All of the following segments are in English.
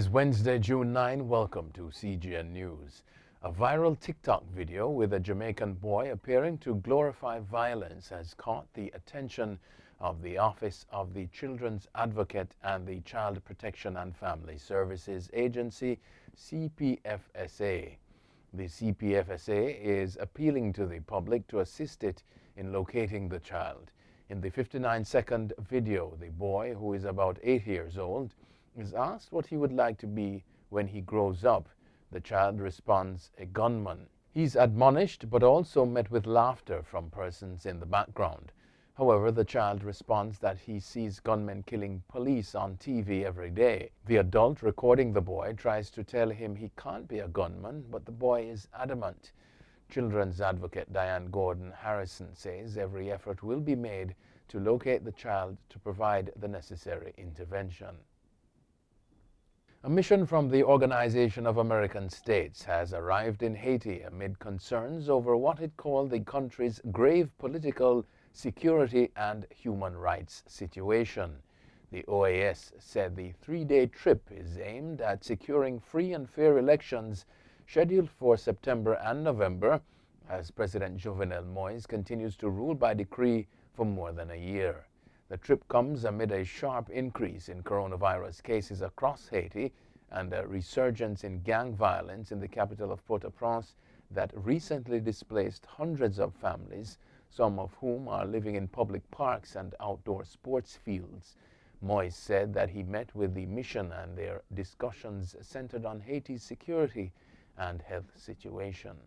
is Wednesday, June 9. Welcome to CGN News. A viral TikTok video with a Jamaican boy appearing to glorify violence has caught the attention of the Office of the Children's Advocate and the Child Protection and Family Services Agency, CPFSA. The CPFSA is appealing to the public to assist it in locating the child. In the 59-second video, the boy, who is about 8 years old, is asked what he would like to be when he grows up. The child responds, "A gunman." He's admonished but also met with laughter from persons in the background. However, the child responds that he sees gunmen killing police on TV every day. The adult recording the boy tries to tell him he can't be a gunman, but the boy is adamant. Children's advocate Diane Gordon Harrison says every effort will be made to locate the child to provide the necessary intervention. A mission from the Organization of American States has arrived in Haiti amid concerns over what it called the country's grave political, security and human rights situation. The OAS said the 3-day trip is aimed at securing free and fair elections scheduled for September and November, as President Jovenel Moïse continues to rule by decree for more than a year. The trip comes amid a sharp increase in coronavirus cases across Haiti and a resurgence in gang violence in the capital of Port-au-Prince that recently displaced hundreds of families, some of whom are living in public parks and outdoor sports fields. Moïse said that he met with the mission and their discussions centered on Haiti's security and health situation.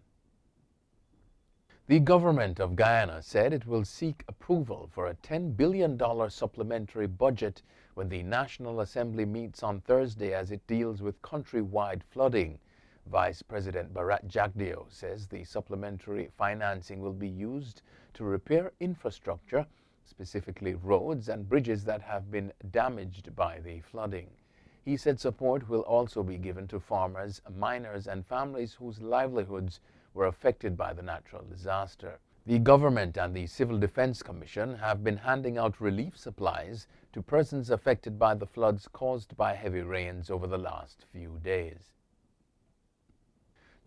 The government of Guyana said it will seek approval for a $10 billion supplementary budget when the National Assembly meets on Thursday as it deals with countrywide flooding. Vice President Barat Jagdeo says the supplementary financing will be used to repair infrastructure, specifically roads and bridges that have been damaged by the flooding. He said support will also be given to farmers, miners and families whose livelihoods were affected by the natural disaster. The government and the Civil Defense Commission have been handing out relief supplies to persons affected by the floods caused by heavy rains over the last few days.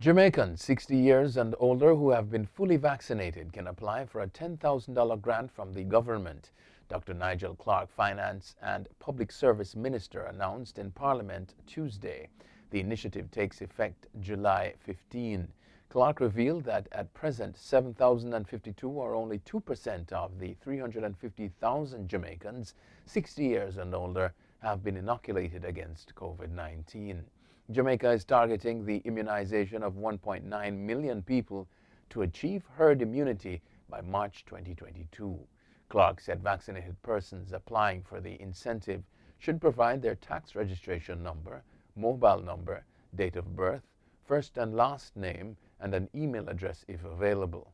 Jamaicans 60 years and older who have been fully vaccinated can apply for a $10,000 grant from the government. Dr. Nigel Clark, Finance and Public Service Minister, announced in Parliament Tuesday. The initiative takes effect July 15. Clark revealed that at present 7,052 or only 2% of the 350,000 Jamaicans 60 years and older have been inoculated against COVID-19. Jamaica is targeting the immunization of 1.9 million people to achieve herd immunity by March 2022. Clark said vaccinated persons applying for the incentive should provide their tax registration number, mobile number, date of birth, first and last name, and an email address if available.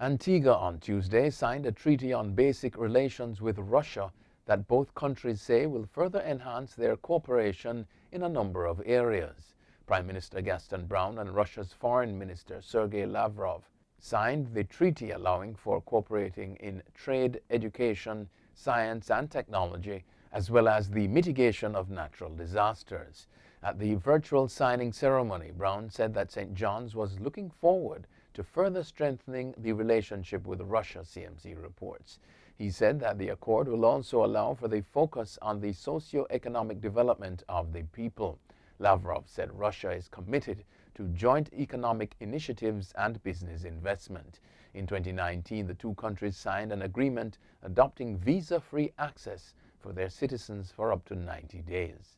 Antigua on Tuesday signed a treaty on basic relations with Russia that both countries say will further enhance their cooperation in a number of areas. Prime Minister Gaston Brown and Russia's Foreign Minister Sergei Lavrov signed the treaty allowing for cooperating in trade, education, science and technology, as well as the mitigation of natural disasters. At the virtual signing ceremony, Brown said that St. John's was looking forward to further strengthening the relationship with Russia, CMC reports. He said that the accord will also allow for the focus on the socio-economic development of the people. Lavrov said Russia is committed to joint economic initiatives and business investment. In 2019, the two countries signed an agreement adopting visa-free access for their citizens for up to 90 days.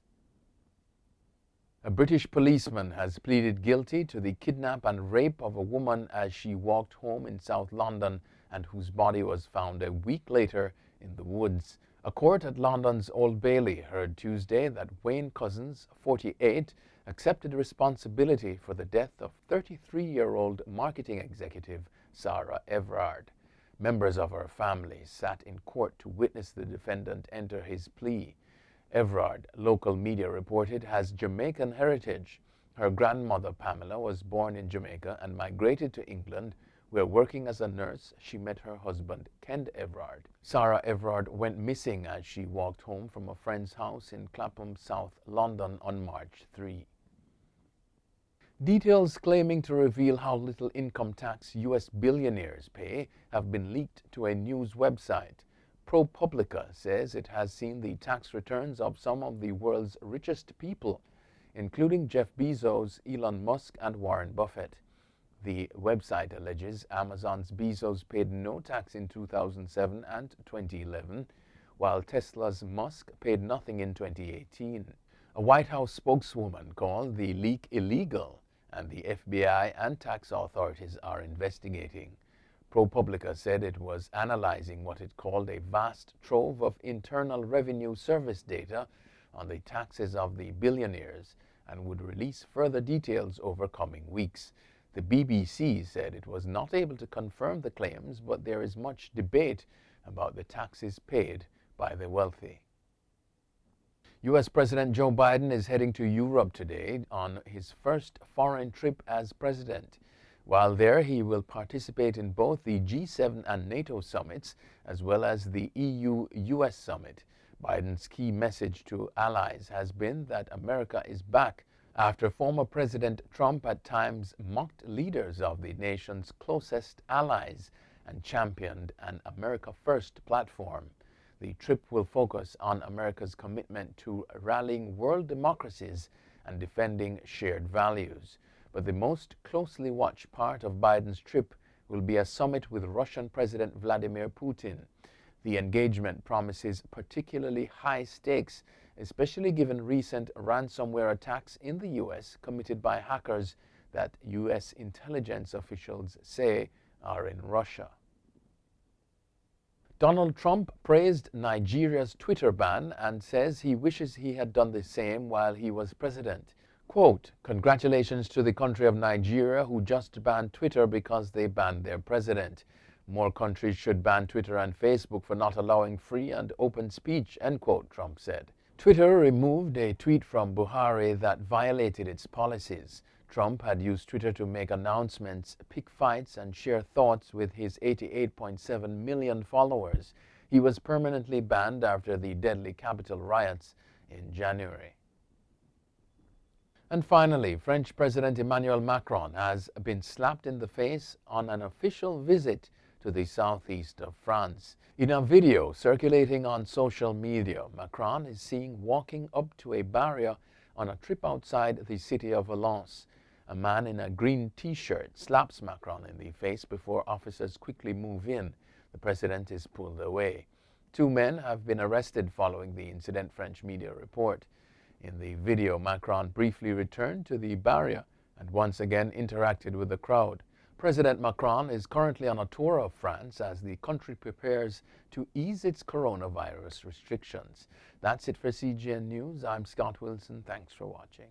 A British policeman has pleaded guilty to the kidnap and rape of a woman as she walked home in South London and whose body was found a week later in the woods. A court at London's Old Bailey heard Tuesday that Wayne Cousins, 48, accepted responsibility for the death of 33-year-old marketing executive Sarah Everard. Members of her family sat in court to witness the defendant enter his plea. Everard, local media reported, has Jamaican heritage. Her grandmother, Pamela, was born in Jamaica and migrated to England where working as a nurse, she met her husband, Ken Everard. Sarah Everard went missing as she walked home from a friend's house in Clapham, South London on March 3. Details claiming to reveal how little income tax U.S. billionaires pay have been leaked to a news website. ProPublica says it has seen the tax returns of some of the world's richest people, including Jeff Bezos, Elon Musk, and Warren Buffett. The website alleges Amazon's Bezos paid no tax in 2007 and 2011, while Tesla's Musk paid nothing in 2018. A White House spokeswoman called the leak illegal, and the FBI and tax authorities are investigating. ProPublica said it was analyzing what it called a vast trove of Internal Revenue Service data on the taxes of the billionaires and would release further details over coming weeks. The BBC said it was not able to confirm the claims, but there is much debate about the taxes paid by the wealthy. U.S. President Joe Biden is heading to Europe today on his first foreign trip as president. While there, he will participate in both the G7 and NATO summits, as well as the EU-US summit. Biden's key message to allies has been that America is back after former President Trump at times mocked leaders of the nation's closest allies and championed an America First platform. The trip will focus on America's commitment to rallying world democracies and defending shared values. But the most closely watched part of Biden's trip will be a summit with Russian President Vladimir Putin. The engagement promises particularly high stakes, especially given recent ransomware attacks in the U.S. committed by hackers that U.S. intelligence officials say are in Russia. Donald Trump praised Nigeria's Twitter ban and says he wishes he had done the same while he was president. Quote, "Congratulations to the country of Nigeria who just banned Twitter because they banned their president. More countries should ban Twitter and Facebook for not allowing free and open speech," end quote, Trump said. Twitter removed a tweet from Buhari that violated its policies. Trump had used Twitter to make announcements, pick fights, and share thoughts with his 88.7 million followers. He was permanently banned after the deadly Capitol riots in January. And finally, French President Emmanuel Macron has been slapped in the face on an official visit to the southeast of France. In a video circulating on social media, Macron is seen walking up to a barrier on a trip outside the city of Valence. A man in a green t-shirt slaps Macron in the face before officers quickly move in. The president is pulled away. 2 men have been arrested following the incident, French media report. In the video, Macron briefly returned to the barrier and once again interacted with the crowd. President Macron is currently on a tour of France as the country prepares to ease its coronavirus restrictions. That's it for CGN News. I'm Scott Wilson. Thanks for watching.